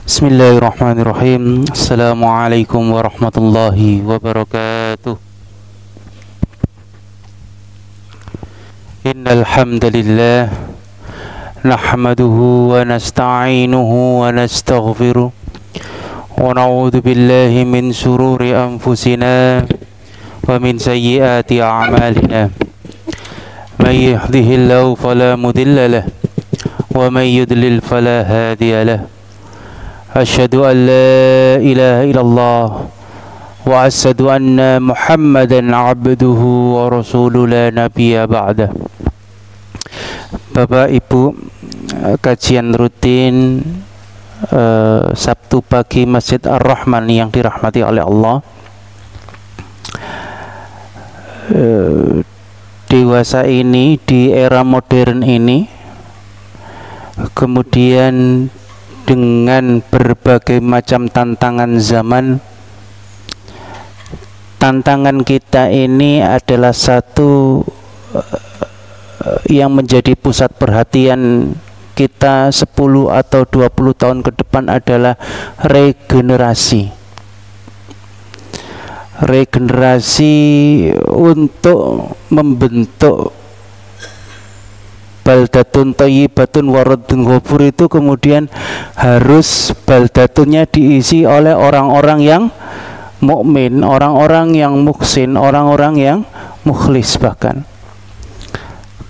Bismillahirrahmanirrahim. Assalamualaikum warahmatullahi wabarakatuh. Innal hamdalillah nahmaduhu wa nasta'inuhu wa nastaghfiruh wa na'udzu billahi min shururi anfusina wa min sayyiati a'malina. May yahdihillahu fala mudilla lahu wa may yudlil fala hadiya lahu. Asyhadu an la ilaha illallah wa asyhadu anna Muhammadan abduhu wa rasuluhu la nabiyya ba'dah. Bapak Ibu, kajian rutin Sabtu pagi Masjid Ar-Rahman yang dirahmati oleh Allah. Dewasa ini, di era modern ini, kemudian dengan berbagai macam tantangan zaman, tantangan kita ini adalah satu yang menjadi pusat perhatian kita 10 atau 20 tahun ke depan adalah regenerasi untuk membentuk baldatun thayyibatun waradun ghafur. Itu kemudian harus baldatunnya diisi oleh orang-orang yang mukmin, orang-orang yang muhsin, orang-orang yang mukhlis. Bahkan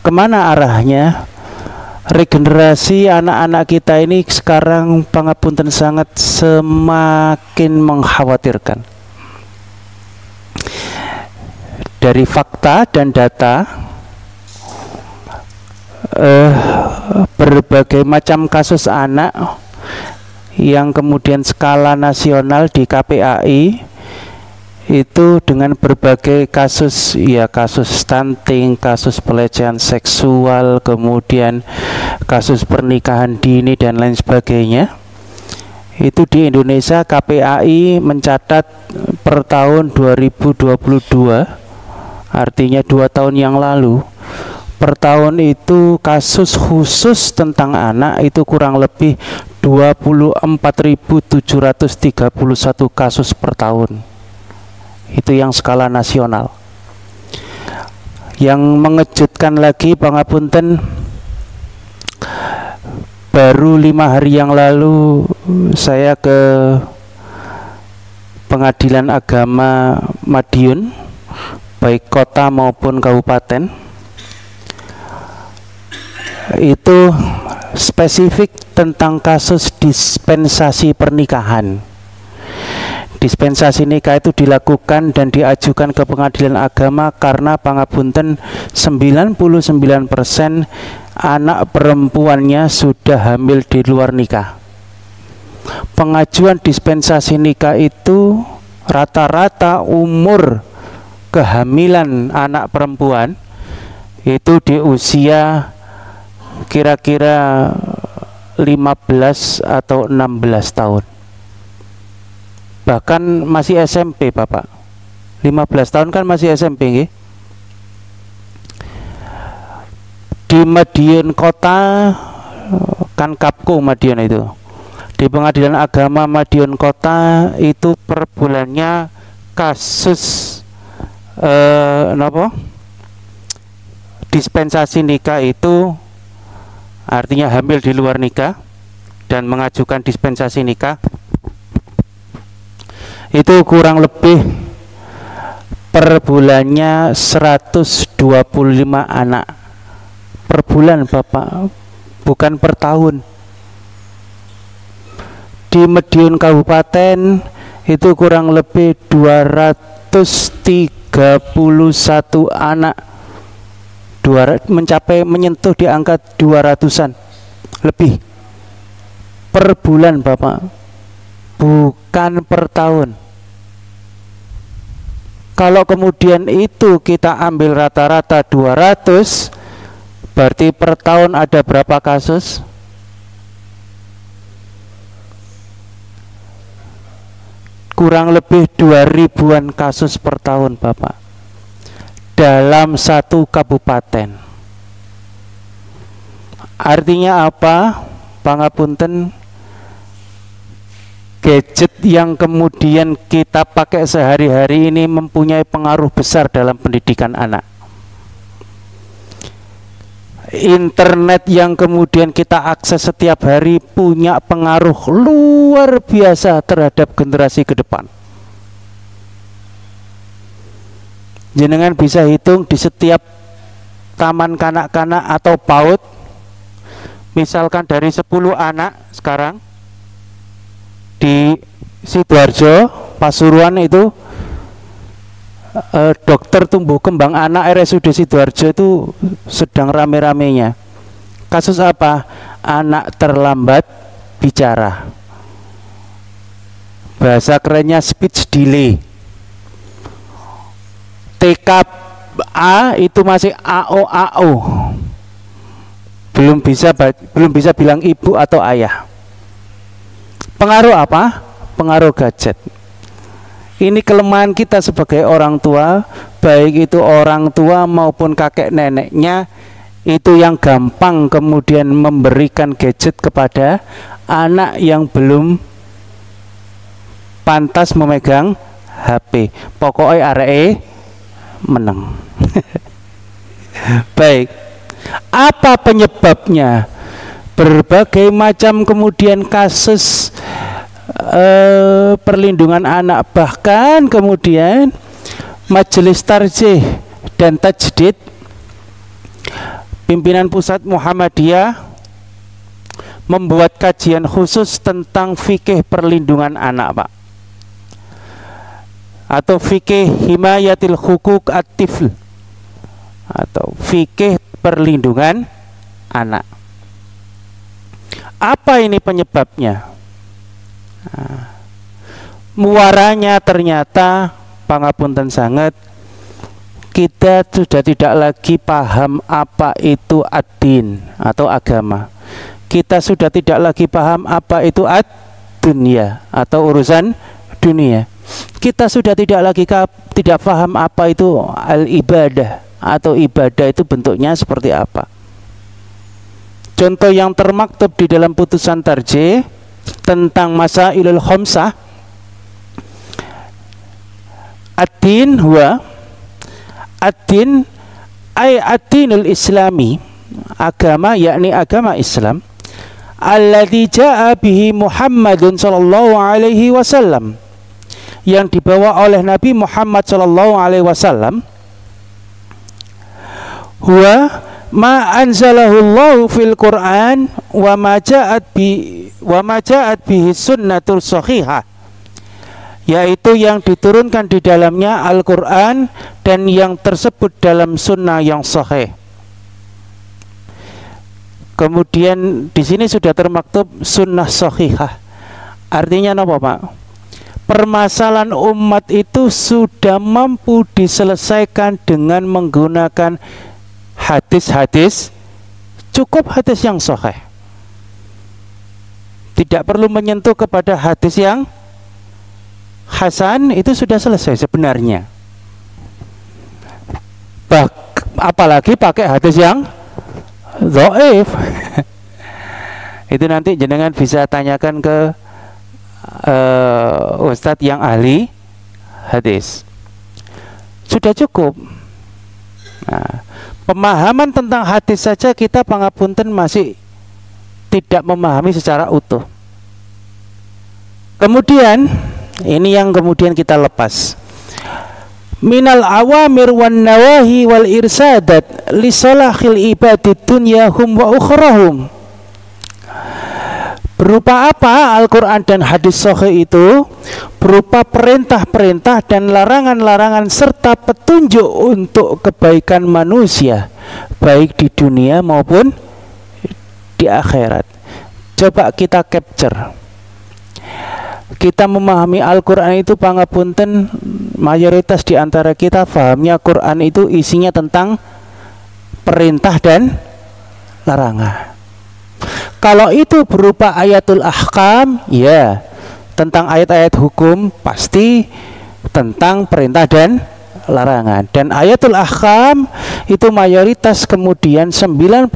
kemana arahnya regenerasi anak-anak kita ini sekarang, pangapunten, sangat semakin mengkhawatirkan. Dari fakta dan data, berbagai macam kasus anak yang kemudian skala nasional di KPAI itu dengan berbagai kasus, ya, kasus stunting, kasus pelecehan seksual, kemudian kasus pernikahan dini dan lain sebagainya. Itu di Indonesia KPAI mencatat per tahun 2022, artinya 2 tahun yang lalu, per tahun itu kasus khusus tentang anak itu kurang lebih 24.731 kasus per tahun. Itu yang skala nasional. Yang mengejutkan lagi, pangapunten, baru 5 hari yang lalu saya ke Pengadilan Agama Madiun, baik kota maupun kabupaten. Itu spesifik tentang kasus dispensasi pernikahan. Dispensasi nikah itu dilakukan dan diajukan ke Pengadilan Agama karena, pangapunten, 99% anak perempuannya sudah hamil di luar nikah. Pengajuan dispensasi nikah itu rata-rata umur kehamilan anak perempuan itu di usia kira-kira 15 atau 16 tahun. Bahkan masih SMP, Bapak. 15 tahun kan masih SMP, nggih. Di Madiun kota, kan Kapko Madiun itu. Di Pengadilan Agama Madiun kota itu per bulannya kasus dispensasi nikah itu, artinya hamil di luar nikah dan mengajukan dispensasi nikah, itu kurang lebih per bulannya 125 anak per bulan, Bapak, bukan per tahun. Di Madiun Kabupaten itu kurang lebih 231 anak, mencapai di angka 200-an lebih per bulan, Bapak, bukan per tahun. Kalau kemudian itu kita ambil rata-rata 200, berarti per tahun ada berapa kasus? Kurang lebih 2000-an kasus per tahun, Bapak, dalam satu kabupaten. Artinya apa, pangapunten? gadget yang kemudian kita pakai sehari-hari ini mempunyai pengaruh besar dalam pendidikan anak. Internet yang kemudian kita akses setiap hari punya pengaruh luar biasa terhadap generasi ke depan. Jenengan bisa hitung di setiap taman kanak-kanak atau PAUD, misalkan dari 10 anak sekarang di Sidoarjo, Pasuruan itu dokter tumbuh kembang anak RSUD Sidoarjo itu sedang rame-ramenya. Kasus apa? Anak terlambat bicara. Bahasa kerennya speech delay. TKA itu masih AO. Belum bisa bilang ibu atau ayah. Pengaruh apa? Pengaruh gadget. Ini kelemahan kita sebagai orang tua, baik itu orang tua maupun kakek neneknya, itu yang gampang kemudian memberikan gadget kepada anak yang belum pantas memegang HP. Pokoknya areke menang. Baik, apa penyebabnya? Berbagai macam kemudian kasus perlindungan anak, bahkan kemudian Majelis Tarjih dan Tajdid pimpinan pusat Muhammadiyah membuat kajian khusus tentang fikih perlindungan anak, Pak, atau fikih himayatil hukuk at-tifl, atau fikih perlindungan anak. Apa ini penyebabnya? Muaranya ternyata pangapunten sangat, kita sudah tidak lagi paham apa itu ad-din atau agama. Kita sudah tidak lagi paham apa itu ad-dunya atau urusan dunia. Kita sudah tidak paham apa itu al-ibadah atau ibadah itu bentuknya seperti apa. Contoh yang termaktub di dalam putusan tarjih tentang masailul khamsah, ad-din huwa ad-din ay ad-dinul islami, agama yakni agama Islam, alladzi jaa bihi Muhammadun sallallahu alaihi wasallam, yang dibawa oleh Nabi Muhammad sallallahu alaihi wasallam, huwa ma anzalahu Allahu fil Quran wa ma ja'at bihi sunnatul sahihah, yaitu yang diturunkan di dalamnya Al-Quran dan yang tersebut dalam sunnah yang sahih. Kemudian di sini sudah termaktub sunnah sahihah. Artinya apa, Pak? Permasalahan umat itu sudah mampu diselesaikan dengan menggunakan hadis-hadis, cukup hadis yang sahih. Tidak perlu menyentuh kepada hadis yang hasan, itu sudah selesai sebenarnya. Apalagi pakai hadis yang dhaif. Itu nanti jenengan bisa tanyakan ke ustadz yang ahli hadis. Sudah cukup. Nah, pemahaman tentang hadis saja kita pangapunten masih tidak memahami secara utuh. Kemudian ini yang kemudian kita lepas. Minal awamir wan nawahi wal irsadat li salahil ibadid dunyahum wa ukhrahum. Berupa apa Al-Quran dan hadis sahih itu? Berupa perintah-perintah dan larangan-larangan serta petunjuk untuk kebaikan manusia, baik di dunia maupun di akhirat. Coba kita capture. Kita memahami Al-Quran itu pangapunten, mayoritas di antara kita fahamnya Quran itu isinya tentang perintah dan larangan. Kalau itu berupa ayatul ahkam, ya tentang ayat-ayat hukum, pasti tentang perintah dan larangan. Dan ayatul ahkam itu mayoritas kemudian 90%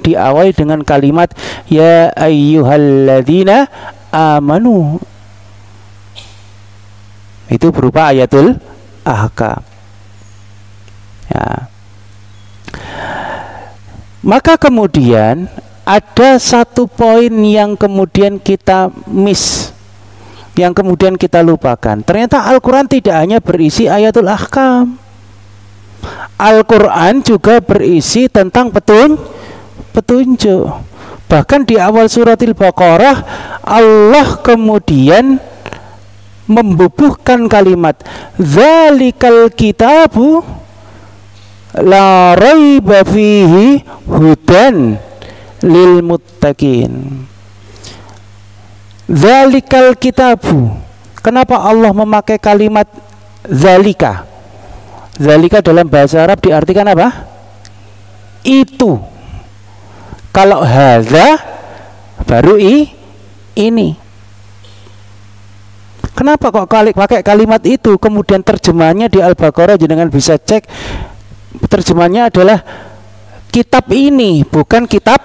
diawali dengan kalimat ya ayyuhalladzina amanu Itu berupa ayatul ahkam. Ya. Maka kemudian ada satu poin yang kemudian kita miss, yang kemudian kita lupakan. Ternyata Al-Quran tidak hanya berisi ayatul ahkam. Al-Quran juga berisi tentang petunjuk. Bahkan di awal surat Al-Baqarah, Allah kemudian membubuhkan kalimat Dzalikal kitabu la raiba fihi hudan lil muttaqin. Dzalikal kitabu. Kenapa Allah memakai kalimat zalika? Zalika dalam bahasa Arab diartikan apa? Itu. Kalau hadza baru ini. Kenapa kok pakai kalimat itu? Kemudian terjemahannya di Al-Baqarah jenengan bisa cek. Terjemahannya adalah kitab ini, bukan kitab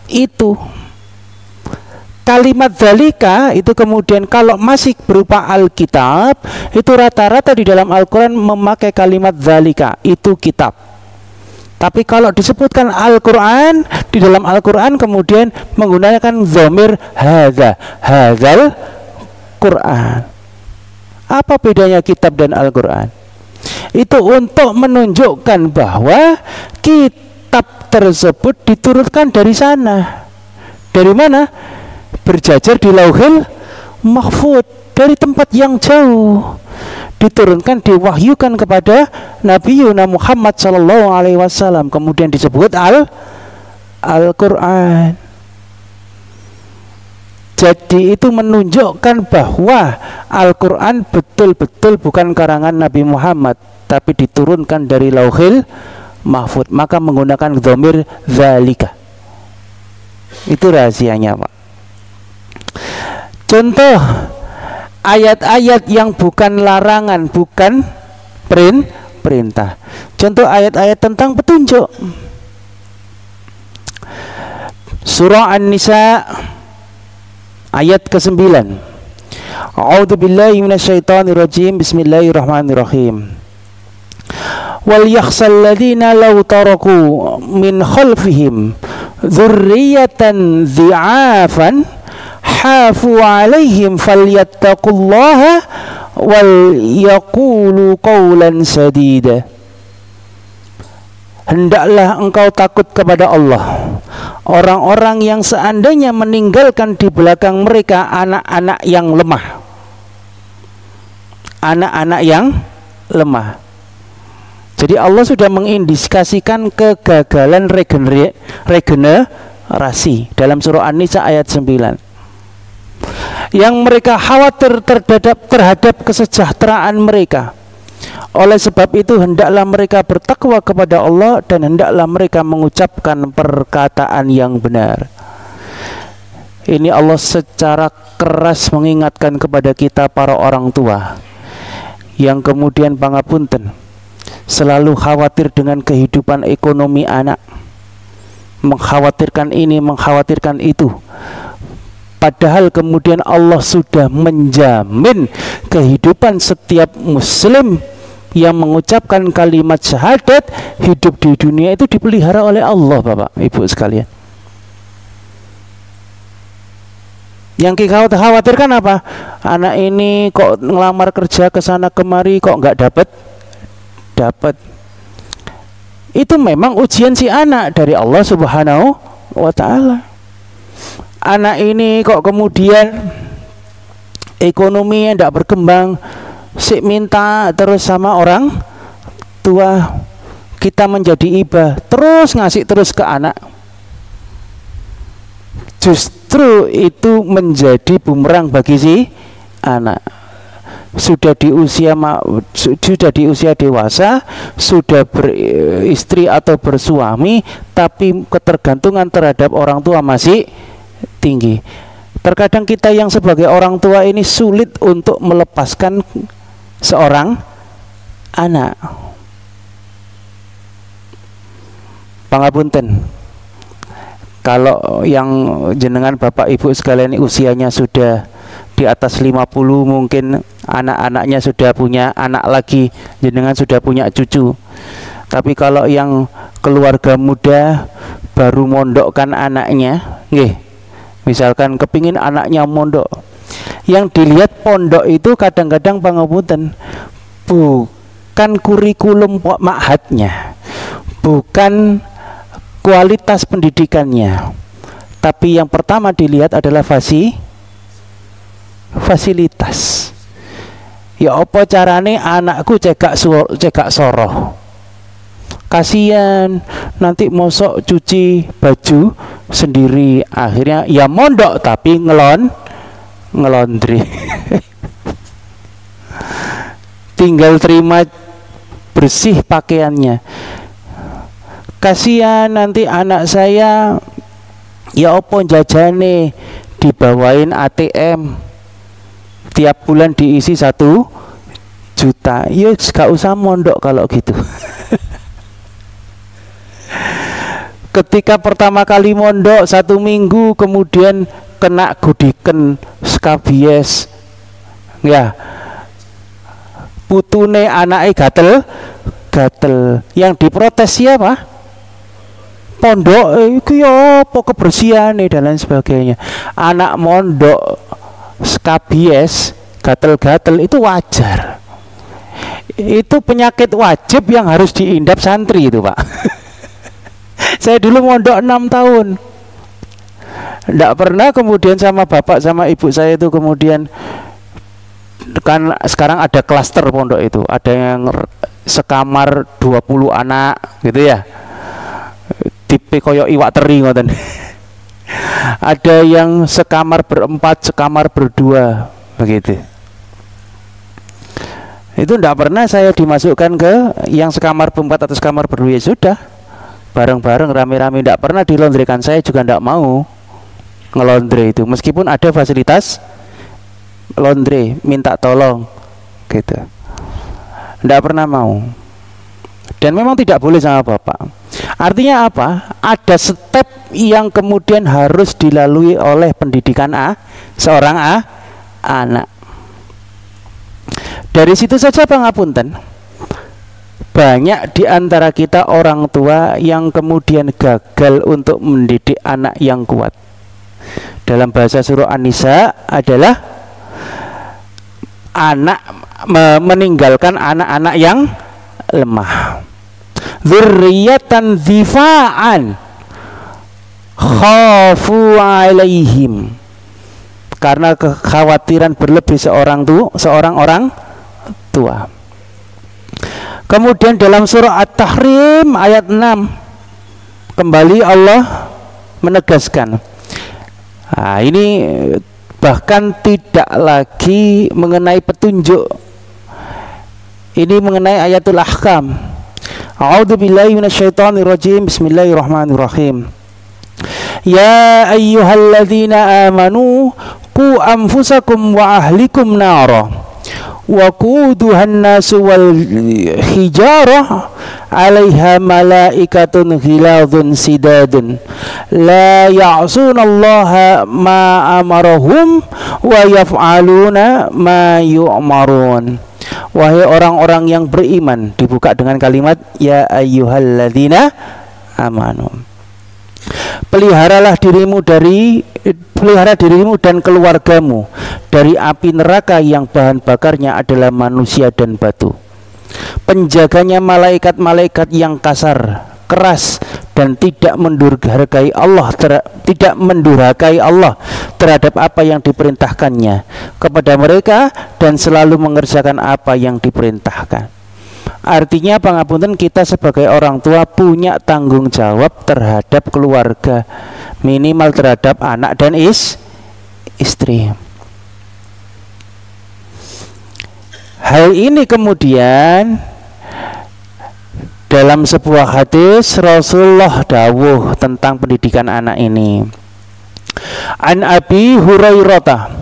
itu. Kalimat zalika itu kemudian kalau masih berupa Alkitab, itu rata-rata di dalam Al-Quran memakai kalimat zalika, itu kitab. Tapi kalau disebutkan Al-Quran, di dalam Al-Quran kemudian menggunakan dhamir hadza, hadzal Quran. Apa bedanya kitab dan Al-Quran? Itu untuk menunjukkan bahwa kitab tersebut diturunkan dari sana. Dari mana? Berjajar di Lauhil Mahfuz, dari tempat yang jauh. Diturunkan, diwahyukan kepada Nabi Muhammad SAW. Kemudian disebut Al-Quran. Jadi itu menunjukkan bahwa Al-Quran betul-betul bukan karangan Nabi Muhammad, tapi diturunkan dari Lauhil Mahfuz. Maka menggunakan dhamir zalika. Itu rahasianya, Pak. Contoh ayat-ayat yang bukan larangan, bukan perintah. Contoh ayat-ayat tentang petunjuk. Surah An-Nisa ayat ke-9. A'udzubillahi minasyaitonirrajim. Bismillahirrahmanirrahim. Wal yakhsal ladzina law taraku min khalfihim dzurriyyatan dhi'afan hafu 'alaihim falyattaqullaha wal yaqulu qawlan sadida. Hendaklah engkau takut kepada Allah. Orang-orang yang seandainya meninggalkan di belakang mereka anak-anak yang lemah. Anak-anak yang lemah. Jadi Allah sudah mengindikasikan kegagalan regenerasi dalam surah An-Nisa ayat 9. Yang mereka khawatir terhadap kesejahteraan mereka. Oleh sebab itu hendaklah mereka bertakwa kepada Allah dan hendaklah mereka mengucapkan perkataan yang benar. Ini Allah secara keras mengingatkan kepada kita para orang tua yang kemudian pangapunten selalu khawatir dengan kehidupan ekonomi anak, mengkhawatirkan ini, mengkhawatirkan itu. Padahal kemudian Allah sudah menjamin kehidupan setiap muslim yang mengucapkan kalimat syahadat, hidup di dunia itu dipelihara oleh Allah, Bapak Ibu sekalian. Yang kita khawatirkan apa? Anak ini kok ngelamar kerja ke sana kemari kok nggak dapat. Itu memang ujian si anak dari Allah Subhanahu wa Ta'ala. Anak ini kok kemudian ekonominya tidak berkembang, sik minta terus sama orang tua, kita menjadi iba terus ngasih terus ke anak. Justru itu menjadi bumerang bagi si anak. Sudah di usia dewasa, sudah beristri atau bersuami, tapi ketergantungan terhadap orang tua masih tinggi. Terkadang kita yang sebagai orang tua ini sulit untuk melepaskan seorang anak. Pangapunten, kalau yang jenengan Bapak Ibu sekalian usianya sudah di atas 50 mungkin anak-anaknya sudah punya anak lagi, jenengan sudah punya cucu. Tapi kalau yang keluarga muda baru mondokkan anaknya, nggih, misalkan kepingin anaknya mondok, yang dilihat pondok itu kadang-kadang pangapunten bukan kurikulum ma'hadnya, bukan kualitas pendidikannya, tapi yang pertama dilihat adalah fasilitas. Ya apa carane anakku cekak soroh, kasihan nanti mosok cuci baju sendiri, akhirnya ya mondok tapi ngelondri tinggal terima bersih pakaiannya. Kasihan nanti anak saya ya opo jajane dibawain ATM tiap bulan diisi 1 juta. Ya gak usah mondok kalau gitu. Ketika pertama kali mondok 1 minggu kemudian kena gudiken skabies, ya putune anake gatel. Yang diprotes siapa? Pondok itu ya apa kebersihan dan lain sebagainya. Anak mondok skabies gatel-gatel itu wajar, itu penyakit wajib yang harus diindap santri itu, Pak. Saya dulu mondok 6 tahun, tidak pernah kemudian sama bapak sama ibu saya itu kemudian, kan sekarang ada klaster pondok itu, ada yang sekamar 20 anak gitu ya, tipe koyo iwak teri ngoten. Ada yang sekamar berempat, sekamar berdua, begitu. Itu tidak pernah saya dimasukkan ke yang sekamar berempat atau sekamar berdua. Ya sudah, bareng-bareng rame-rame, tidak pernah dilondrikan. Saya juga tidak mau ngelondre itu, meskipun ada fasilitas laundry, minta tolong gitu, tidak pernah mau. Dan memang tidak boleh sama bapak. Artinya apa? Ada step yang kemudian harus dilalui oleh pendidikan seorang anak. Dari situ saja pangapunten, banyak di antara kita orang tua yang kemudian gagal untuk mendidik anak yang kuat. Dalam bahasa surah An-Nisa adalah anak meninggalkan anak-anak yang lemah. Dzurriyyatan dzifa'an khafu alaihim, karena kekhawatiran berlebih seorang orang tua. Kemudian dalam surah At-Tahrim ayat 6 kembali Allah menegaskan, nah, ini bahkan tidak lagi mengenai petunjuk, ini mengenai ayatul ahkam. A'udzubillahi minasyaitonirrajim. Bismillahirrahmanirrahim. Ya ayyuhalladzina amanu qu anfusakum wa ahlikum nara wa quduhan nasu wal hijarah 'alaiha malaikatun ghiladun sidadun la ya'sunallaha ma amarahum wa yaf'aluna ma yu'marun. Wahai orang-orang yang beriman, dibuka dengan kalimat ya ayyuhalladzina amanu. Pelihara dirimu dan keluargamu dari api neraka yang bahan bakarnya adalah manusia dan batu. Penjaganya malaikat-malaikat yang kasar, keras, dan tidak mendurhakai Allah terhadap apa yang diperintahkannya kepada mereka, dan selalu mengerjakan apa yang diperintahkan. Artinya pangapunten, kita sebagai orang tua punya tanggung jawab terhadap keluarga, minimal terhadap anak dan istri. Hal ini kemudian dalam sebuah hadis Rasulullah dawuh tentang pendidikan anak ini. An Abi Hurairah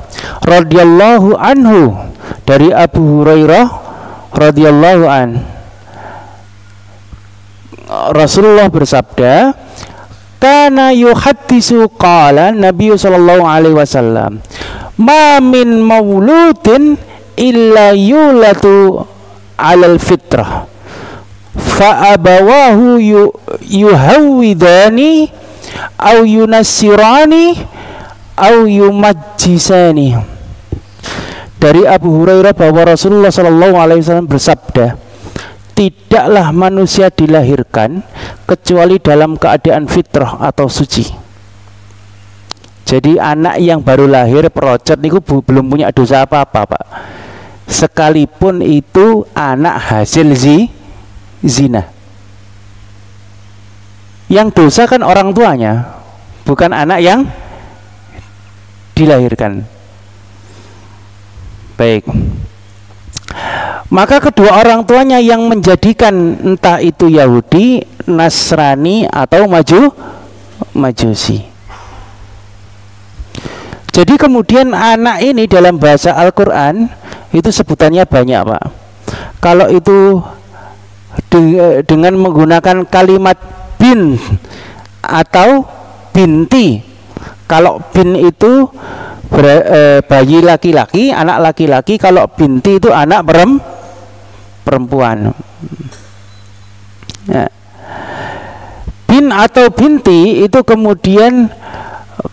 radhiyallahu anhu, dari Abu Hurairah radhiyallahu an, Rasulullah bersabda, kana yuhaddisu, qala Nabi sallallahu alaihi wasallam, ma min mauludin illa yulatu alal fitrah fa abawahu yuhawidani au yunassirani au yumajjisani. Dari Abu Hurairah bahwa Rasulullah Shallallahu Alaihi Wasallam bersabda, tidaklah manusia dilahirkan kecuali dalam keadaan fitrah atau suci. Jadi anak yang baru lahir perocot niku belum punya dosa apa-apa, Pak. Sekalipun itu anak hasil zina. Yang dosa kan orang tuanya, bukan anak yang dilahirkan. Baik. Maka kedua orang tuanya yang menjadikan entah itu Yahudi, Nasrani atau Majusi. Jadi kemudian anak ini dalam bahasa Al-Quran itu sebutannya banyak, Pak. Kalau itu dengan menggunakan kalimat bin atau binti. Kalau bin itu bayi laki-laki, anak laki-laki. Kalau binti itu anak perempuan. Ya. Bin atau binti itu kemudian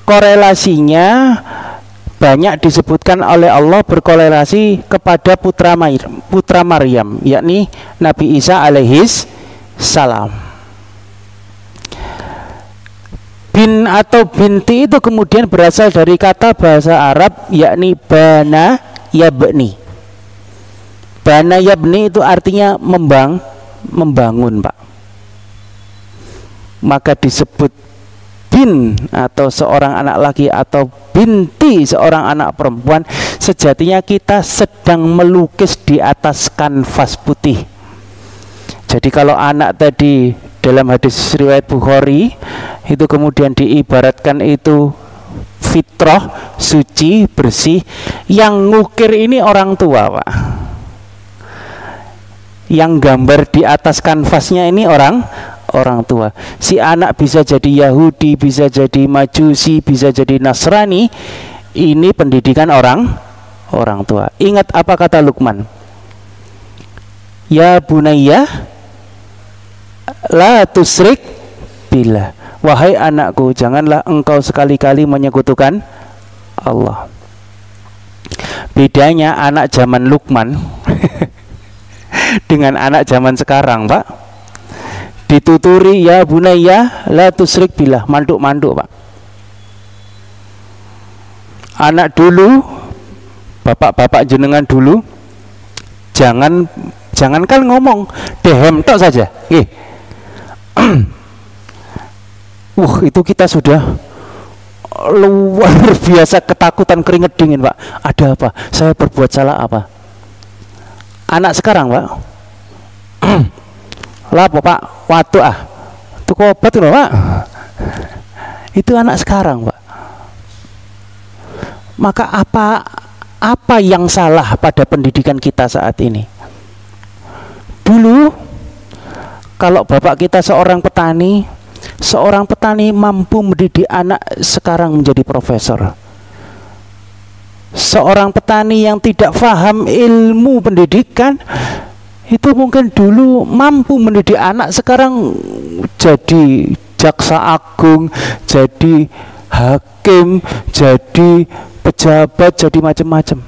korelasinya banyak disebutkan oleh Allah berkorelasi kepada putra Maryam, yakni Nabi Isa alaihis salam. Bin atau binti itu kemudian berasal dari kata bahasa Arab yakni bana yabni. Bana yabni itu artinya membangun, Pak. Maka disebut bin atau seorang anak laki atau binti seorang anak perempuan, sejatinya kita sedang melukis di atas kanvas putih. Jadi kalau anak tadi dalam hadis riwayat Bukhari itu kemudian diibaratkan itu fitrah, suci, bersih, yang ngukir ini orang tua, Pak. Yang gambar di atas kanvasnya ini orang tua. Si anak bisa jadi Yahudi, bisa jadi Majusi, bisa jadi Nasrani. Ini pendidikan orang tua. Ingat apa kata Luqman? Ya bunayya la tusrik billah. Wahai anakku, janganlah engkau sekali-kali menyekutukan Allah. Bedanya anak zaman Luqman dengan anak zaman sekarang, Pak. Dituturi ya bunayya la tusrik billah, manduk-manduk, Pak. Anak dulu, bapak-bapak jenengan dulu, jangankan ngomong, dehem tok saja. Itu kita sudah luar biasa ketakutan, keringet dingin, Pak. Ada apa? Saya berbuat salah apa? Anak sekarang, Pak, lah Pak, waktu itu obat loh, Pak. Itu anak sekarang, Pak. Maka apa yang salah pada pendidikan kita saat ini? Dulu kalau bapak kita seorang petani mampu mendidik anak sekarang menjadi profesor. Seorang petani yang tidak paham ilmu pendidikan itu mungkin dulu mampu mendidik anak, sekarang jadi jaksa agung, jadi hakim, jadi pejabat, jadi macam-macam.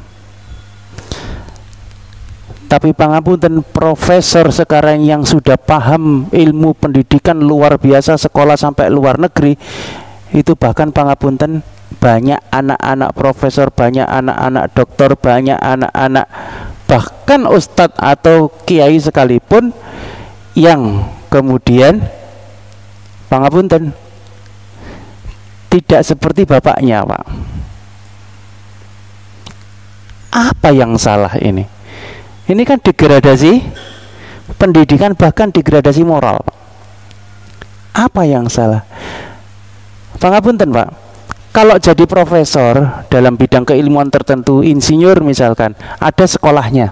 Tapi pangapunten, profesor sekarang yang sudah paham ilmu pendidikan luar biasa, sekolah sampai luar negeri, itu bahkan pangapunten banyak anak-anak profesor, banyak anak-anak doktor, banyak anak-anak bahkan ustadz atau kiai sekalipun yang kemudian pangapunten tidak seperti bapaknya, Pak. Apa yang salah ini? Ini kan degradasi pendidikan, bahkan degradasi moral, Pak. Apa yang salah? Pangapunten, Pak, kalau jadi profesor dalam bidang keilmuan tertentu, insinyur misalkan, ada sekolahnya.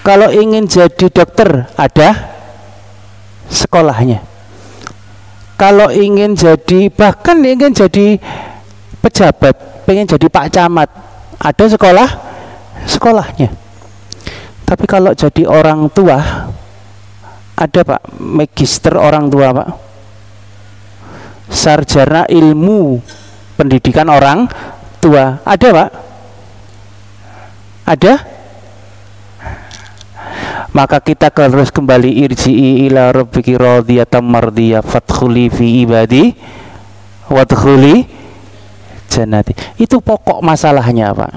Kalau ingin jadi dokter, ada sekolahnya. Kalau ingin jadi, bahkan ingin jadi pejabat, pengen jadi Pak Camat, ada sekolahnya. Tapi kalau jadi orang tua, ada Pak magister orang tua Pak, sarjana ilmu pendidikan orang tua, ada Pak, ada. Maka kita harus kembali, irji'i ila rabbiki radiyatan mardiyah fadkhuli fi ibadi wadkhuli jannati. Itu pokok masalahnya Pak.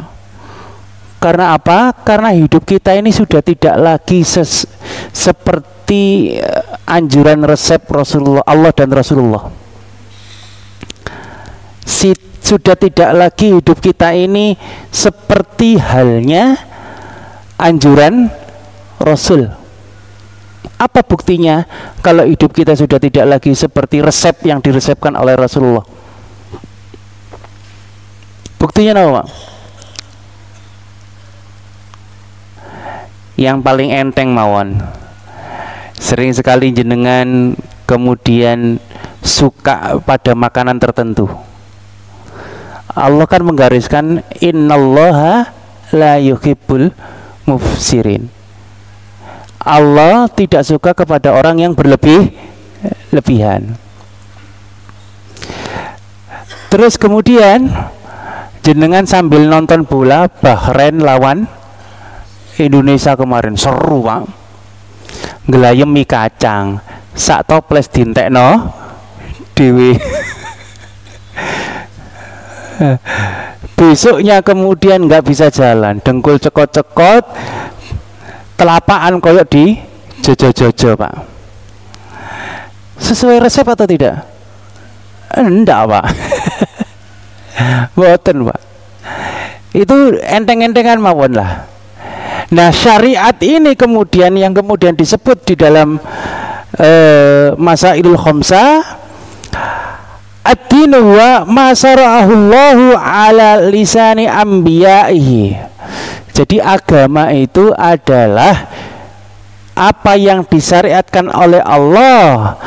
Karena apa? Karena hidup kita ini sudah tidak lagi seperti anjuran resep Rasulullah, Allah dan Rasulullah. Sudah tidak lagi hidup kita ini seperti halnya anjuran Rasul. Apa buktinya kalau hidup kita sudah tidak lagi seperti resep yang diresepkan oleh Rasulullah? Buktinya apa Pak? Yang paling enteng mawon, sering sekali jenengan kemudian suka pada makanan tertentu. Allah kan menggariskan innallaha la yuhibbul mufsirin. Allah tidak suka kepada orang yang berlebihan. Terus kemudian jenengan sambil nonton bola Bahrain lawan Indonesia kemarin, seru Pak, gelayem mie kacang, sak toples dintekno dewe. Besoknya kemudian nggak bisa jalan, dengkul cekot-cekot, telapaan koyok di jojo-jojo Pak. Sesuai resep atau tidak? Enggak Pak. Boten Pak. Itu enteng-entengan mawon lah. Nah syariat ini kemudian yang kemudian disebut di dalam Masailul Khamsah, ad-dinu wa ma syara'ahullahu ala lisani anbiya'ihi. Jadi agama itu adalah apa yang disyariatkan oleh Allah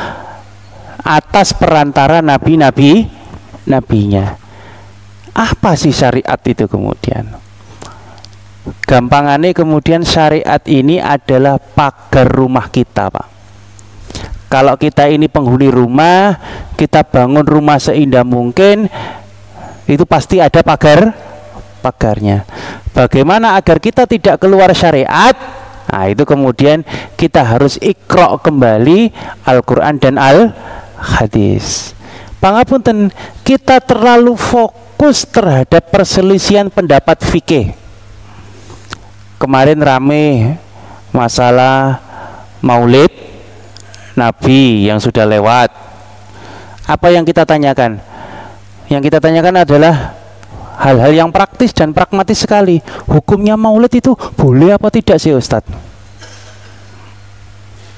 atas perantara nabinya. Apa sih syariat itu kemudian? Gampangannya kemudian syariat ini adalah pagar rumah kita Pak. Kalau kita ini penghuni rumah, kita bangun rumah seindah mungkin, itu pasti ada pagarnya. Bagaimana agar kita tidak keluar syariat? Nah itu kemudian kita harus iqra' kembali Al-Quran dan Al-Hadis. Pangapunten, kita terlalu fokus terhadap perselisihan pendapat fikih. Kemarin rame masalah maulid Nabi yang sudah lewat. Apa yang kita tanyakan? Yang kita tanyakan adalah hal-hal yang praktis dan pragmatis sekali. Hukumnya maulid itu boleh apa tidak sih Ustadz?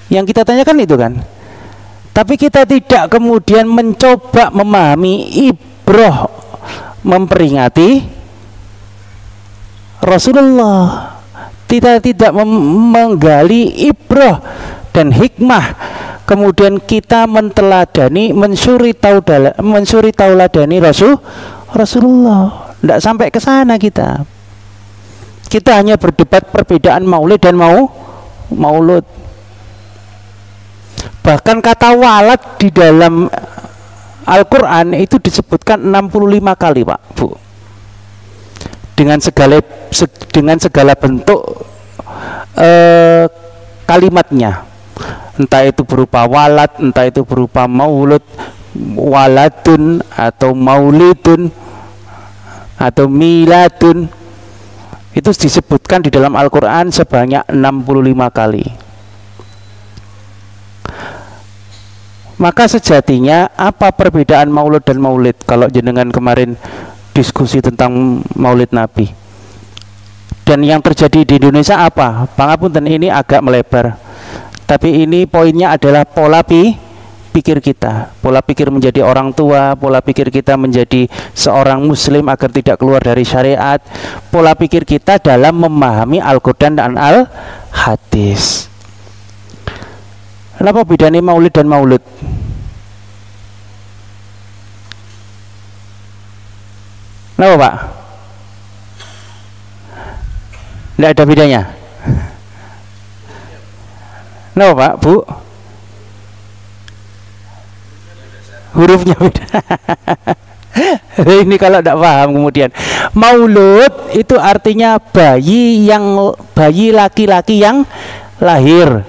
Yang kita tanyakan itu kan. Tapi kita tidak kemudian mencoba memahami ibrah memperingati Rasulullah. Kita tidak menggali ibrah dan hikmah, kemudian kita menteladani, mensuri tauladani Rasulullah. Tidak sampai ke sana kita. Kita hanya berdebat perbedaan maulid dan maulud. Bahkan kata walad di dalam Al-Quran itu disebutkan 65 kali Pak Bu, dengan segala bentuk kalimatnya, entah itu berupa walad, entah itu berupa maulud, waladun atau maulidun atau miladun, itu disebutkan di dalam Al-Quran sebanyak 65 kali. Maka sejatinya apa perbedaan maulud dan maulid? Kalau jenengan kemarin diskusi tentang maulid Nabi, dan yang terjadi di Indonesia apa? Pangapunten, ini agak melebar, tapi ini poinnya adalah pola pikir kita, pola pikir menjadi orang tua, pola pikir kita menjadi seorang muslim agar tidak keluar dari syariat, pola pikir kita dalam memahami Al-Quran dan Al-Hadis. Kenapa bedanya maulid dan maulud? Kenapa Pak? Tidak ada bedanya. Kenapa Pak, Bu? Hurufnya beda. Ini kalau tidak paham kemudian. Maulud itu artinya bayi laki-laki yang lahir.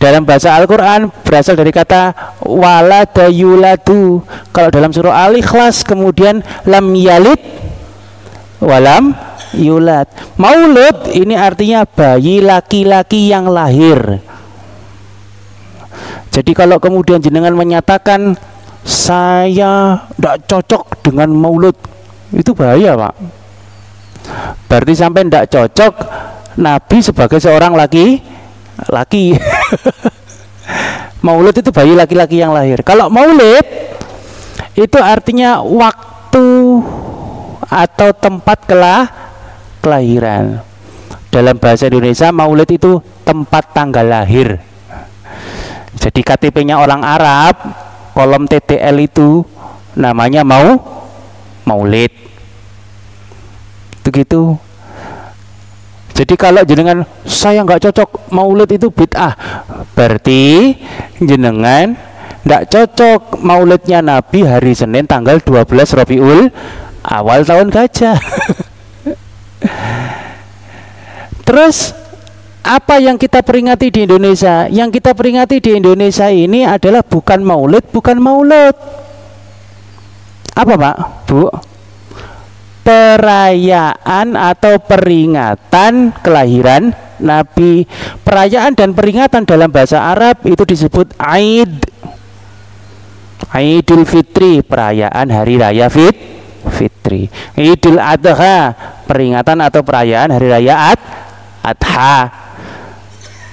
Dalam bahasa Al-Quran berasal dari kata walada yuladu. Kalau dalam surah Al-Ikhlas kemudian lam yalid walam yulad. Maulud ini artinya bayi laki-laki yang lahir. Jadi kalau kemudian jenengan menyatakan saya tidak cocok dengan maulud, itu bahaya Pak. Berarti sampai tidak cocok Nabi sebagai seorang laki. Maulud itu bayi laki-laki yang lahir. Kalau maulid itu artinya waktu atau tempat kelahiran. Dalam bahasa Indonesia maulid itu tempat tanggal lahir. Jadi KTP-nya orang Arab, kolom TTL itu namanya maulid. Itu gitu. Jadi kalau jenengan saya nggak cocok maulid itu bid'ah, berarti jenengan nggak cocok maulidnya Nabi hari Senin tanggal 12 Rabiul Awal tahun gajah. Terus apa yang kita peringati di Indonesia? Yang kita peringati di Indonesia ini adalah bukan maulid, bukan maulud. Apa Pak, Bu? Perayaan atau peringatan kelahiran Nabi. Perayaan dan peringatan dalam bahasa Arab itu disebut Aid. Idul Fitri, perayaan hari raya Fitri. Idul Adha, peringatan atau perayaan hari raya Adha.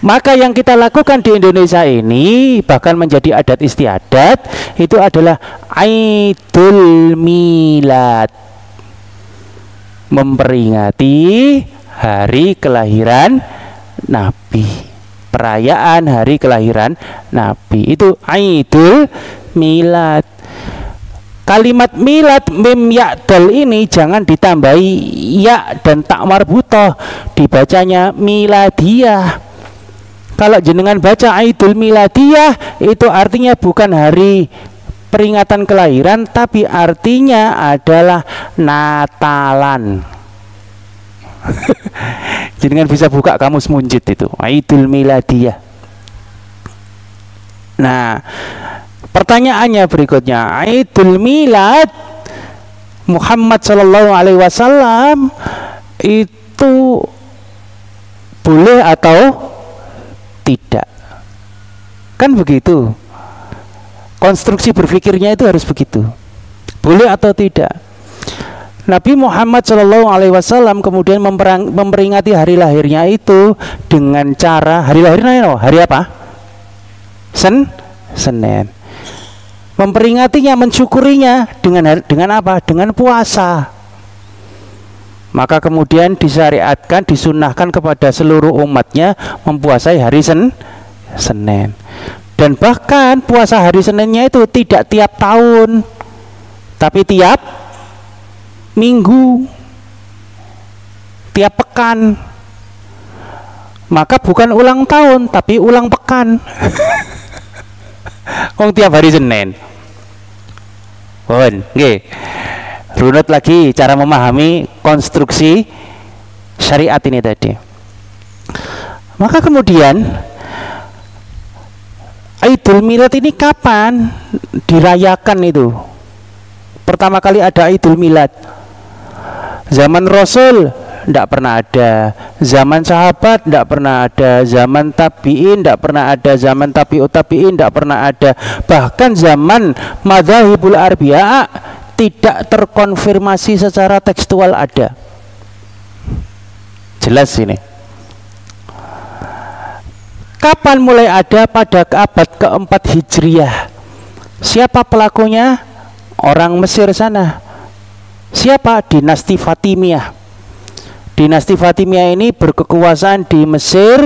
Maka yang kita lakukan di Indonesia ini bahkan menjadi adat istiadat itu adalah Idul Milad, memperingati hari kelahiran Nabi, perayaan hari kelahiran Nabi, itu Idul Milad. Kalimat milad mim ya dal ini jangan ditambahi ya dan tak marbutoh, dibacanya miladiyah. Kalau jenengan baca Idul Miladiyah itu artinya bukan hari peringatan kelahiran, tapi artinya adalah Natalan. Jenengan bisa buka kamus Munjid itu Idul Miladiyah. Nah, pertanyaannya berikutnya, Idul Milad Muhammad Shallallahu Alaihi Wasallam itu boleh atau tidak? Kan begitu. Konstruksi berpikirnya itu harus begitu. Boleh atau tidak? Nabi Muhammad Shallallahu Alaihi Wasallam kemudian memperingati hari lahirnya itu dengan cara hari lahirnya hari apa? Senin. Memperingatinya, mensyukurinya dengan apa? Dengan puasa. Maka kemudian disyariatkan, disunnahkan kepada seluruh umatnya mempuasai hari Senin. Dan bahkan puasa hari Seninnya itu tidak tiap tahun, tapi tiap minggu, tiap pekan. Maka bukan ulang tahun, tapi ulang pekan. Tiap hari Senin. Nggih. Runut lagi cara memahami konstruksi syariat ini tadi. Maka kemudian Idul Milad ini kapan dirayakan itu? Pertama kali ada Idul Milad zaman Rasul tidak pernah ada, zaman sahabat tidak pernah ada, zaman tabi'in tidak pernah ada, zaman tabi'ut tabi'in tidak pernah ada, bahkan zaman madzhabul arbi'a tidak terkonfirmasi secara tekstual ada. Jelas ini. Kapan mulai ada? Pada abad keempat Hijriah. Siapa pelakunya? Orang Mesir sana. Siapa? Dinasti Fatimiyah. Dinasti Fatimiyah ini berkekuasaan di Mesir,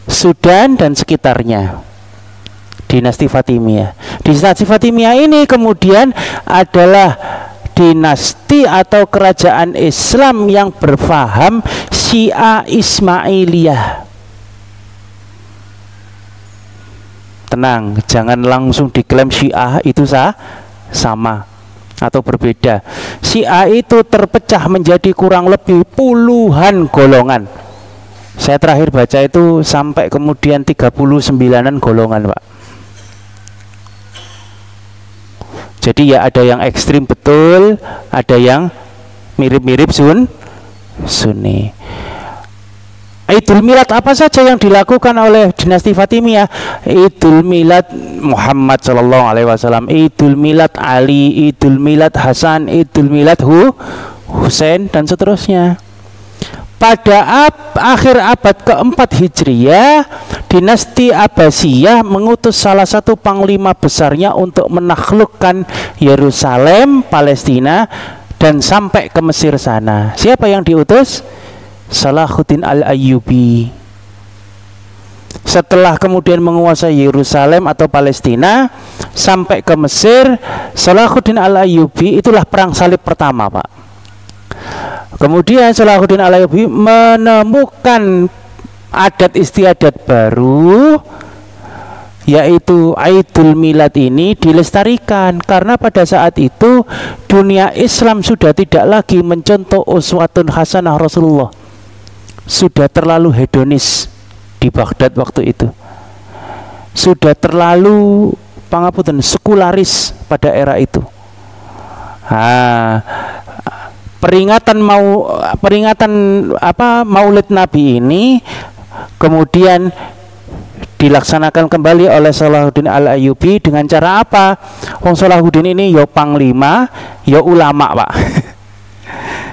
Sudan dan sekitarnya. Dinasti Fatimiyah. Dinasti Fatimiyah ini kemudian adalah dinasti atau kerajaan Islam yang berfaham Syiah Ismailiyah. Tenang, jangan langsung diklaim Syiah itu sama atau berbeda. Syiah itu terpecah menjadi kurang lebih puluhan golongan. Saya terakhir baca itu sampai kemudian 39-an golongan, Pak. Jadi ya ada yang ekstrim betul, ada yang mirip-mirip Sunni. Idul Milad apa saja yang dilakukan oleh dinasti Fatimiyah? Idul Milad Muhammad Shallallahu Alaihi Wasallam, Idul Milad Ali, Idul Milad Hasan, Idul Milad Husain dan seterusnya. Pada akhir abad keempat Hijriyah, dinasti Abbasiyah mengutus salah satu panglima besarnya untuk menaklukkan Yerusalem, Palestina, dan sampai ke Mesir sana. Siapa yang diutus? Salahuddin Al-Ayyubi. Setelah kemudian menguasai Yerusalem atau Palestina sampai ke Mesir, Salahuddin Al-Ayyubi, itulah perang salib pertama, Pak. Kemudian Salahuddin Al-Ayyubi menemukan adat istiadat baru, yaitu Idul Milad ini dilestarikan, karena pada saat itu dunia Islam sudah tidak lagi mencontoh uswatun hasanah Rasulullah. Sudah terlalu hedonis di Baghdad waktu itu, sudah terlalu pangapunten sekularis pada era itu. Peringatan Maulid Nabi ini kemudian dilaksanakan kembali oleh Salahuddin Al-Ayyubi dengan cara apa? Wong Salahuddin ini ya panglima, ya ulama, Pak.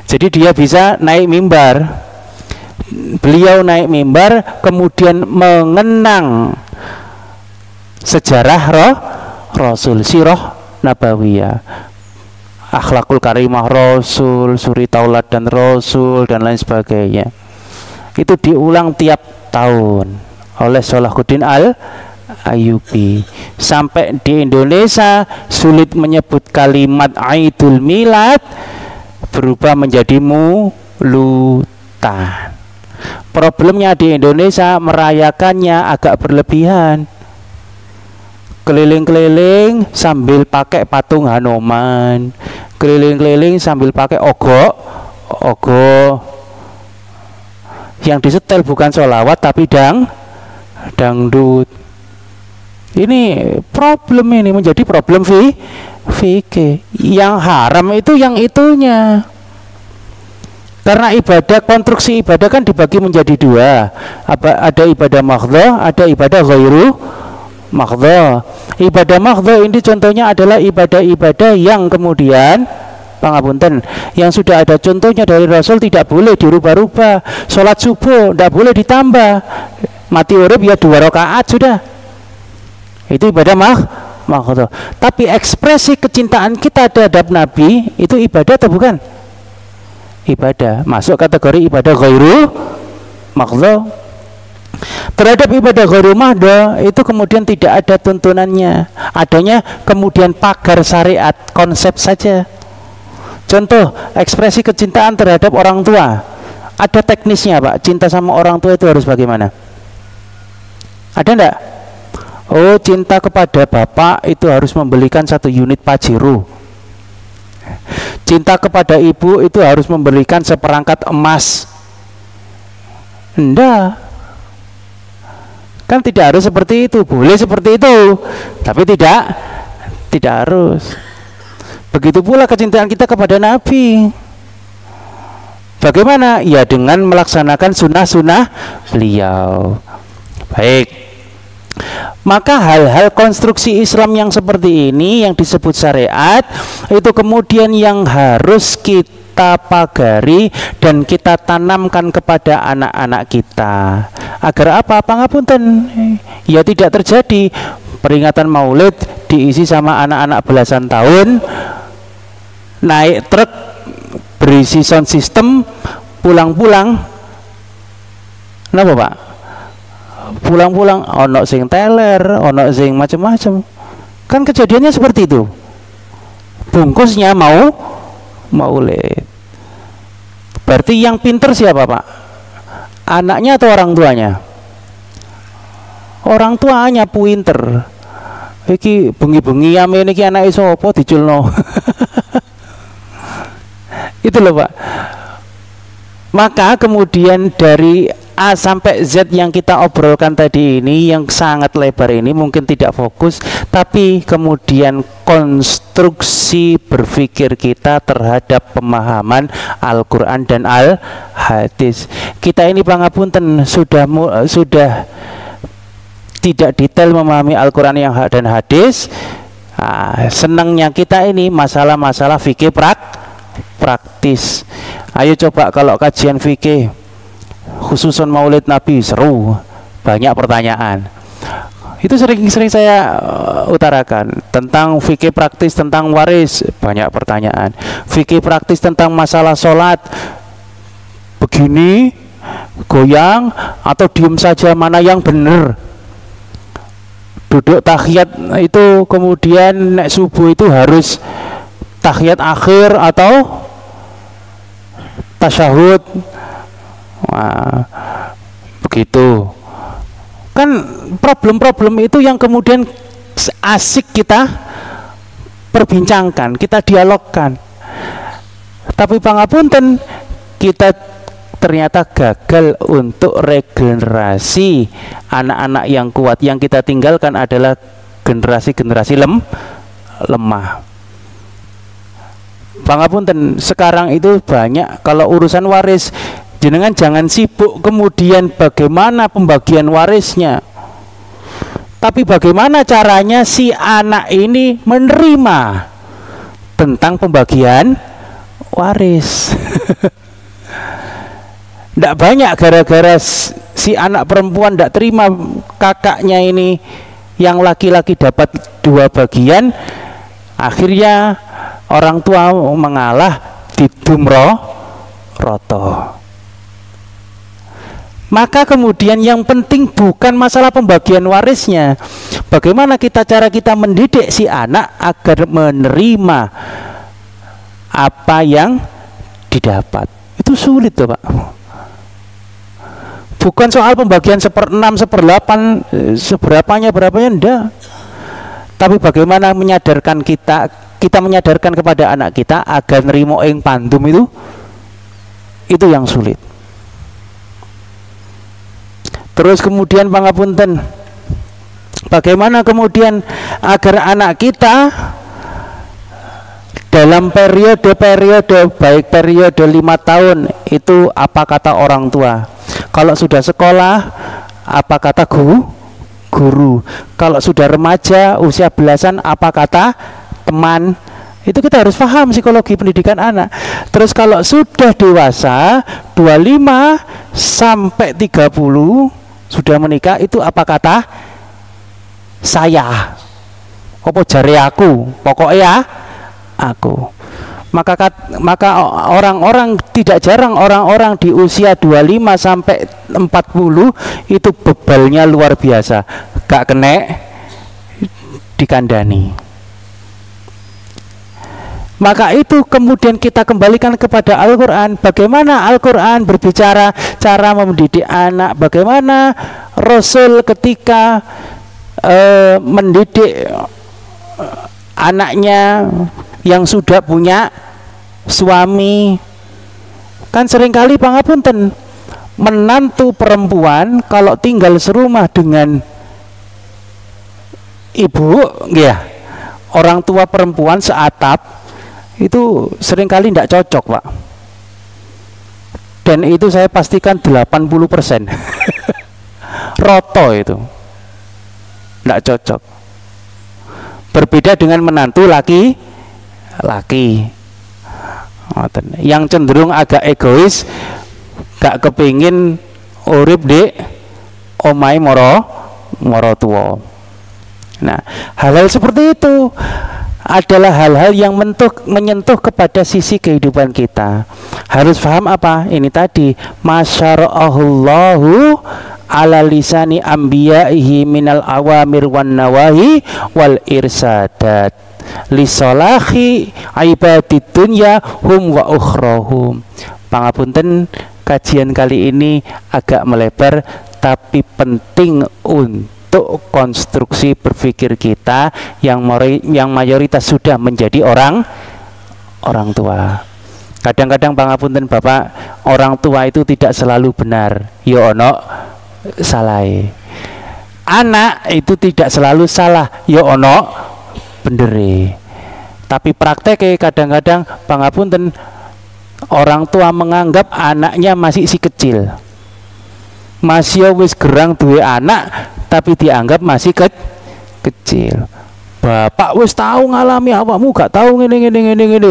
Jadi dia bisa naik mimbar. Beliau naik mimbar kemudian mengenang sejarah Rasul, sirah Nabawiyah, akhlakul karimah Rasul, suri tauladan Rasul dan lain sebagainya. Itu diulang tiap tahun oleh Salahuddin Al-Ayyubi. Sampai di Indonesia sulit menyebut kalimat Idul Milad, berubah menjadi Mulutan. Problemnya di Indonesia merayakannya agak berlebihan. Keliling-keliling sambil pakai patung Hanoman, keliling-keliling sambil pakai ogo. Yang disetel bukan sholawat tapi dangdut. Ini problem, ini menjadi problem fikih. Yang haram itu yang itunya. Karena ibadah, konstruksi ibadah kan dibagi menjadi dua. Ada ibadah mahdhah, ada ibadah ghairu mahdhah. Ibadah mahdhah ini contohnya adalah ibadah-ibadah yang kemudian pangapunten, yang sudah ada contohnya dari Rasul, tidak boleh dirubah-rubah. Sholat subuh tidak boleh ditambah. Mati urip ya 2 rakaat sudah. Itu ibadah mahdhah. Tapi ekspresi kecintaan kita terhadap Nabi itu ibadah atau bukan? Ibadah, masuk kategori ibadah ghairu mahdhah. Terhadap ibadah ghairu mahdhah itu kemudian tidak ada tuntunannya, adanya kemudian pagar syariat, konsep saja. Contoh ekspresi kecintaan terhadap orang tua, ada teknisnya, Pak. Cinta sama orang tua itu harus bagaimana? Ada enggak? Oh, cinta kepada bapak itu harus membelikan 1 unit Pajero. Cinta kepada ibu itu harus memberikan seperangkat emas. Enggak. Kan tidak harus seperti itu, boleh seperti itu, tapi tidak harus. Begitu pula kecintaan kita kepada Nabi. Bagaimana? Ya dengan melaksanakan sunnah-sunnah beliau. Baik. Maka hal-hal konstruksi Islam yang seperti ini yang disebut syariat itu kemudian yang harus kita pagari dan kita tanamkan kepada anak-anak kita. Agar apa? Pangapunten, ya tidak terjadi peringatan Maulid diisi sama anak-anak belasan tahun, naik truk berisi sound system, pulang-pulang kenapa, Pak? Pulang-pulang ono sing teler, ono sing macam-macam. Kan kejadiannya seperti itu. Bungkusnya mau maulid. Berarti yang pinter siapa Pak? Anaknya atau orang tuanya? Orang tuanya pinter. Iki bengi-bengi ame niki anake sapa diculno. Itu loh Pak. Maka kemudian dari A sampai Z yang kita obrolkan tadi ini, yang sangat lebar ini mungkin tidak fokus, tapi kemudian konstruksi berpikir kita terhadap pemahaman Al-Quran dan Al-Hadis. Kita ini pangapunten sudah tidak detail memahami Al-Quran yang dan hadis. Senangnya kita ini masalah-masalah fikih praktis. Ayo coba kalau kajian fikih khususon maulid Nabi seru, banyak pertanyaan. Itu sering saya utarakan. Tentang fikih praktis tentang waris, banyak pertanyaan. Fikih praktis tentang masalah sholat, begini, goyang atau diem saja, mana yang benar. Duduk tahiyat itu kemudian nek subuh itu harus tahiyat akhir atau tasyahud. Begitu kan, problem-problem itu yang kemudian asik kita perbincangkan, kita dialogkan. Tapi pangapunten, kita ternyata gagal untuk regenerasi anak-anak yang kuat. Yang kita tinggalkan adalah generasi-generasi lemah. Pangapunten, sekarang itu banyak kalau urusan waris, jenengan jangan sibuk kemudian bagaimana pembagian warisnya, tapi bagaimana caranya si anak ini menerima tentang pembagian waris. Tidak banyak gara-gara si anak perempuan tidak terima kakaknya ini yang laki-laki dapat 2 bagian, akhirnya orang tua mengalah, didumro roto. Maka kemudian yang penting bukan masalah pembagian warisnya, bagaimana cara kita mendidik si anak agar menerima apa yang didapat. Itu sulit tuh Pak. Bukan soal pembagian 1/6, 1/8, seberapanya enggak. Tapi bagaimana menyadarkan kita menyadarkan kepada anak kita agar nerimo ing pandum itu yang sulit. Terus kemudian pangapunten, bagaimana kemudian agar anak kita dalam periode baik periode 5 tahun itu apa kata orang tua, kalau sudah sekolah apa kata guru, kalau sudah remaja usia belasan apa kata teman. Itu kita harus paham psikologi pendidikan anak. Terus kalau sudah dewasa 25 sampai 30 sudah menikah, itu apa kata saya, apa jari aku, pokoknya aku. Maka orang-orang, tidak jarang orang-orang di usia 25 sampai 40 itu bebalnya luar biasa, gak kena dikandani. Maka itu kemudian kita kembalikan kepada Al-Quran. Bagaimana Al-Quran berbicara cara mendidik anak, bagaimana Rasul ketika mendidik anaknya yang sudah punya suami. Kan seringkali pangapunten, menantu perempuan kalau tinggal serumah dengan ibu, ya, orang tua perempuan seatap, itu seringkali tidak cocok Pak. Dan itu saya pastikan 80% roto itu tidak cocok. Berbeda dengan menantu laki yang cenderung agak egois, gak kepingin urip di omai moro tua. Nah, hal-hal seperti itu adalah hal-hal yang menyentuh kepada sisi kehidupan kita. Harus paham apa? Ini tadi, masyara'ahullahu ala lisani anbiya'ihi minal awamir wan nawahi wal irsadat. lisolahi ibadid dunya hum wa ukhrahum. Pangapunten, kajian kali ini agak melebar, tapi penting untuk konstruksi berpikir kita yang mayoritas sudah menjadi orang tua. Kadang-kadang pangapunten Bapak, orang tua itu tidak selalu benar, ya ono salah. Anak itu tidak selalu salah, ya ono bendere. Tapi prakteknya kadang-kadang pangapunten, orang tua menganggap anaknya masih si kecil, masih wis gerang duwe anak, tapi dianggap masih kecil. Bapak wis tahu ngalami, awakmu gak tahu ngene.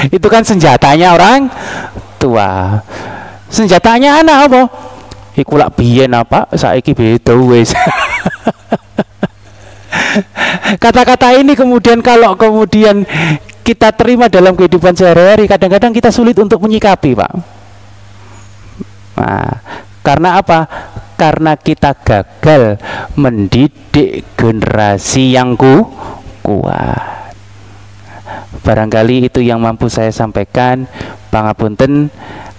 Itu kan senjatanya orang tua. Senjatanya anak apa? Iku lak biyen apa, saiki beda wis. Kata-kata ini kemudian kalau kemudian kita terima dalam kehidupan sehari-hari, kadang-kadang kita sulit untuk menyikapi, Pak. Nah, karena apa? Karena kita gagal mendidik generasi yang kuat. Barangkali itu yang mampu saya sampaikan. Pangapunten,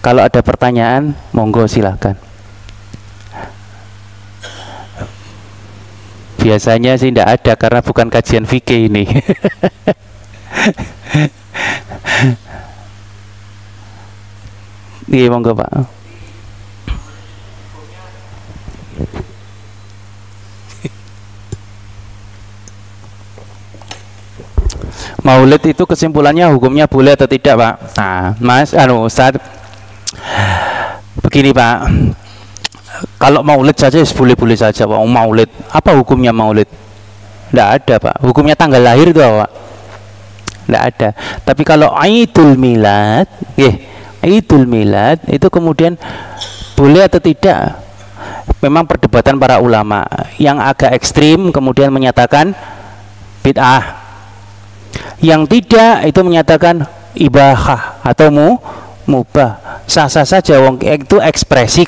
kalau ada pertanyaan, monggo silahkan. Biasanya sih tidak ada karena bukan kajian fikih ini. Iya, monggo Pak. Maulid itu kesimpulannya hukumnya boleh atau tidak, Pak? Nah, Mas, Ustaz, begini Pak, kalau maulid saja boleh-boleh saja, Pak. Maulid, apa hukumnya maulid? Tidak ada, Pak. Hukumnya tanggal lahir itu apa, Pak? Tidak ada. Tapi kalau Idul Milad, Idul Milad itu kemudian boleh atau tidak? Memang perdebatan para ulama. Yang agak ekstrim kemudian menyatakan bid'ah. Yang tidak itu menyatakan ibahah atau mubah. Sah-sah saja, wong itu ekspresi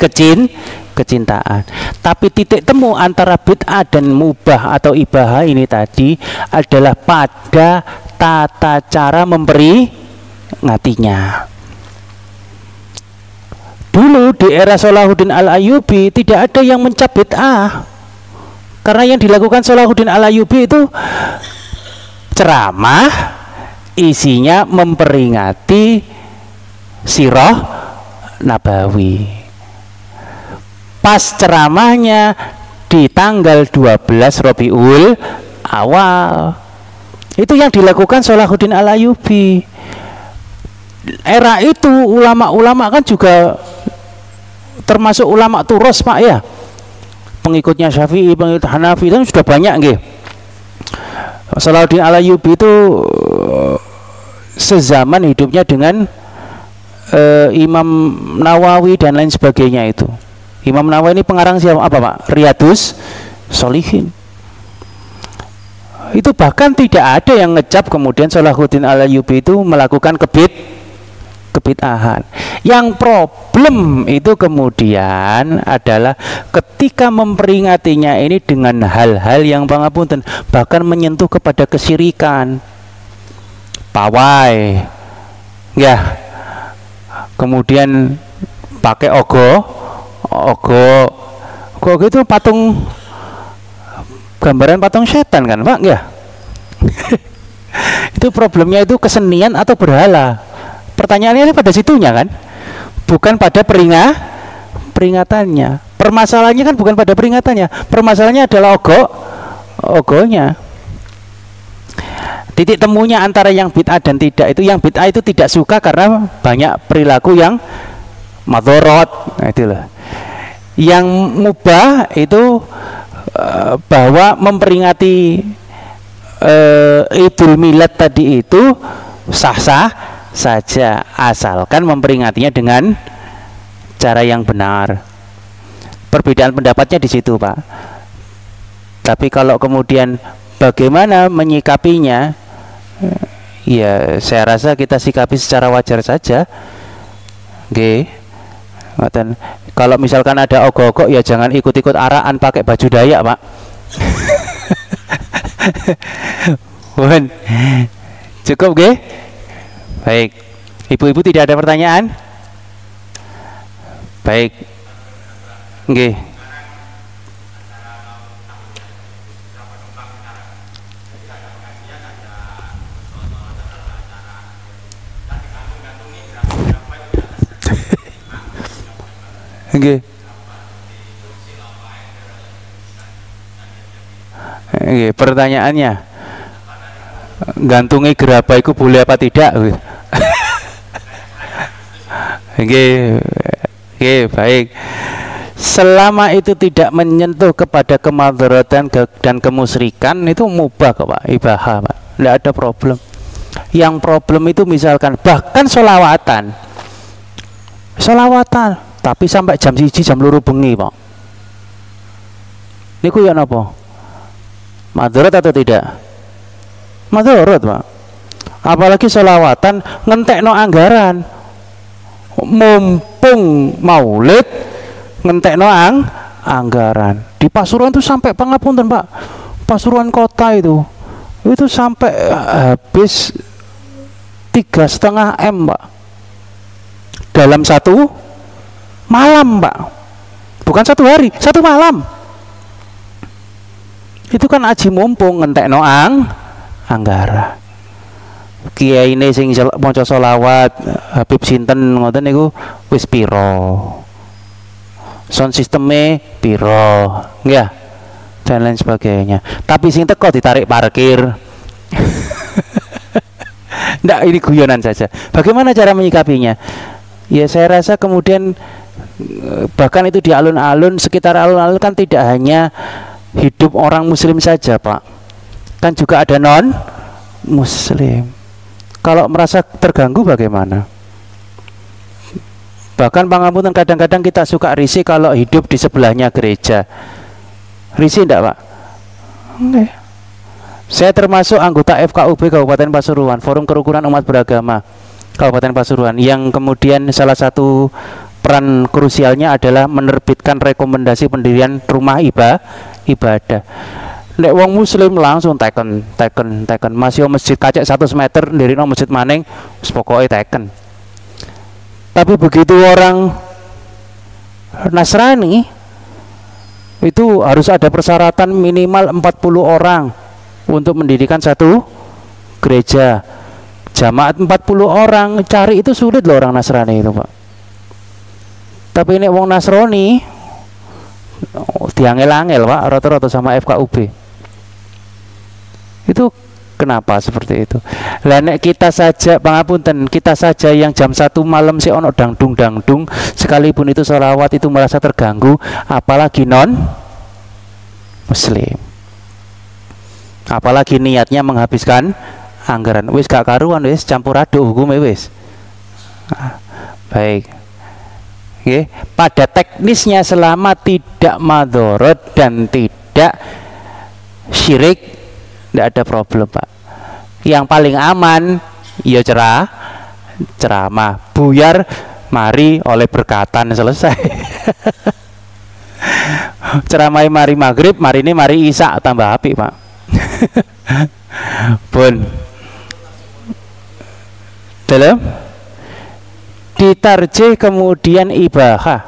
kecintaan. Tapi titik temu antara bid'ah dan mubah atau ibahah ini tadi adalah pada tata cara memperingatinya. Dulu di era Salahuddin Al-Ayyubi tidak ada yang mencap bid'ah, karena yang dilakukan Salahuddin Al-Ayyubi itu ceramah isinya memperingati sirah Nabawi. Pas ceramahnya di tanggal 12 Rabiul Awal, itu yang dilakukan Salahuddin Al-Ayyubi. Era itu ulama-ulama kan juga termasuk ulama Turos, Pak, ya. Pengikutnya Syafi'i, pengikut Hanafi itu sudah banyak nggih. Salahuddin Al-Ayyubi itu sezaman hidupnya dengan Imam Nawawi dan lain sebagainya itu. Imam Nawawi ini pengarang siapa, apa Pak? Riyadus Sholihin. Itu bahkan tidak ada yang ngecap kemudian Salahuddin Al-Ayyubi itu melakukan kebid'ahan. Yang problem itu kemudian adalah ketika memperingatinya ini dengan hal-hal yang pangapunten bahkan menyentuh kepada kesyirikan, pawai, ya, kemudian pakai ogo itu patung, gambaran patung setan kan, Pak, ya. Itu problemnya itu kesenian atau berhala. Pertanyaannya pada situnya kan, bukan pada peringatannya. Permasalahannya kan bukan pada peringatannya. Permasalahannya adalah ogonya. Titik temunya antara yang bid'ah dan tidak itu, yang bid'ah itu tidak suka karena banyak perilaku yang madorot. Nah, itulah. Yang mubah itu bahwa memperingati Idul Milad tadi itu sah-sah saja asalkan memperingatinya dengan cara yang benar. Perbedaan pendapatnya di situ, Pak. Tapi kalau kemudian bagaimana menyikapinya, ya saya rasa kita sikapi secara wajar saja. Oke. Kalau misalkan ada ogoh-ogoh, ya jangan ikut-ikut araan pakai baju Dayak, Pak. Pun. Cukup nggih? Baik. Ibu-ibu tidak ada pertanyaan? Baik. Nggih. Nggih. Nggih, pertanyaannya gantungi gerabah itu boleh apa tidak? Nggih. Nggih, baik. Selama itu tidak menyentuh kepada kemadharatan dan kemusyrikan, itu mubah kok Pak, ibahah Pak. Tidak ada problem. Yang problem itu misalkan bahkan sholawatan tapi sampai jam 1 jam 2 bengi Pak, niku ya napa? Madharat atau tidak? Madharat Pak. Apalagi sholawatan ngentekno anggaran, mumpung maulid ngentekno anggaran. Di Pasuruan itu sampai pangapunten Pak, Pasuruan kota itu sampai habis 3,5 M Pak dalam satu malam Pak, bukan satu hari, satu malam. Itu kan aji mumpung ngentekno anggaran. Kiai ini sing maca selawat Habib sinten ngoten niku wis piro, sound sisteme piro, nggih, dan lain sebagainya. Tapi sing teko ditarik parkir. Ndak, ini guyonan saja. Bagaimana cara menyikapinya? Ya saya rasa kemudian bahkan itu di alun-alun, sekitar alun-alun kan tidak hanya hidup orang muslim saja Pak, kan juga ada non muslim. Kalau merasa terganggu bagaimana? Bahkan pangapunten kadang-kadang kita suka risih kalau hidup di sebelahnya gereja. Risih enggak Pak? Enggak. Saya termasuk anggota FKUB Kabupaten Pasuruan, Forum Kerukunan Umat Beragama Kabupaten Pasuruan, yang kemudian salah satu peran krusialnya adalah menerbitkan rekomendasi pendirian rumah ibadah. Nek wong muslim langsung teken. Masih masjid kacek 100 meter ndirino masjid maning, wis pokoke teken. Tapi begitu orang Nasrani itu harus ada persyaratan minimal 40 orang untuk mendirikan satu gereja. Jamaat 40 orang, cari itu sulit loh orang Nasrani itu Pak. Tapi ini wong Nasrani diangel-angel Pak, rata-rata sama FKUB. Itu kenapa seperti itu? Lah nek kita saja pangapunten, kita saja yang jam 1 malam sih ono dangdung, sekalipun itu sholawat itu merasa terganggu, apalagi non muslim. Apalagi niatnya menghabiskan anggaran, wis gak karuan, wis campur aduk hukum wis. Baik. Oke, pada teknisnya selama tidak madharat dan tidak syirik, tidak ada problem Pak. Yang paling aman ya ceramah, buyar mari oleh berkatan, selesai. Ceramah mari maghrib, mari isya, tambah api Pak. Pun dalam ditarjih kemudian ibahah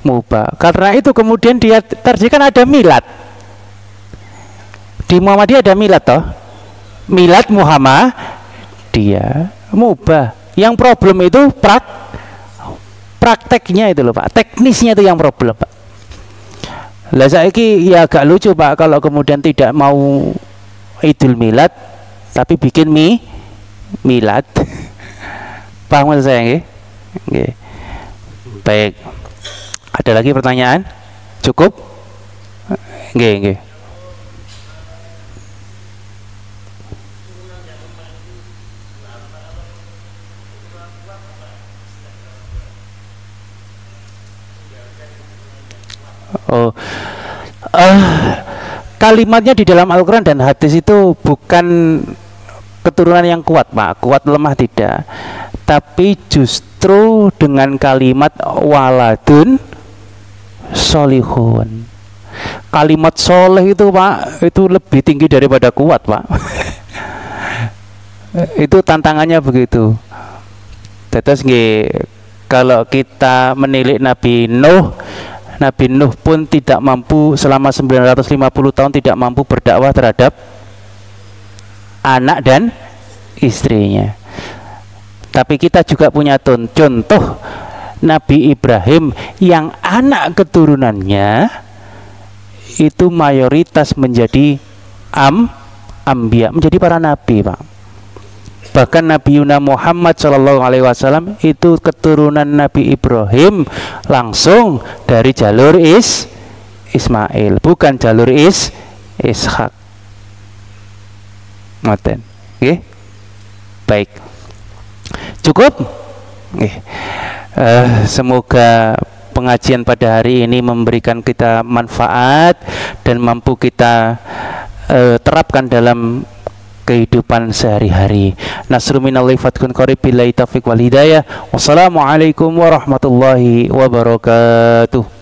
mubah. Karena itu kemudian dia tarjihkan ada milad. Di Muhammadiyah ada milad toh, milad Muhammadiyah mubah. Yang problem itu prakteknya itu loh Pak, teknisnya itu yang problem Pak. Lah saiki ya agak lucu Pak kalau kemudian tidak mau Idul Milad tapi bikin milad. Paham maksud saya nggih? Nggih. Baik. Ada lagi pertanyaan? Cukup? Nggih. Oh, kalimatnya di dalam Al-Quran dan hadis itu bukan keturunan yang kuat Pak, kuat lemah tidak, tapi justru dengan kalimat waladun solihun. Kalimat soleh itu Pak, itu lebih tinggi daripada kuat Pak. Itu tantangannya begitu. Terus kalau kita menilik Nabi Nuh pun tidak mampu selama 950 tahun tidak mampu berdakwah terhadap anak dan istrinya. Tapi kita juga punya contoh Nabi Ibrahim yang anak keturunannya itu mayoritas menjadi ambiya, menjadi para nabi Pak. Bahkan Nabi Yuna Muhammad SAW itu keturunan Nabi Ibrahim langsung dari jalur Ismail, bukan jalur Ishak. Ngoten. Nggih. Baik. Cukup? Nggih. Semoga pengajian pada hari ini memberikan kita manfaat dan mampu kita terapkan dalam kehidupan sehari-hari. Nasrul minallahi fathun qarib, billahi taufiq wal hidayah. Wassalamualaikum warahmatullahi wabarakatuh.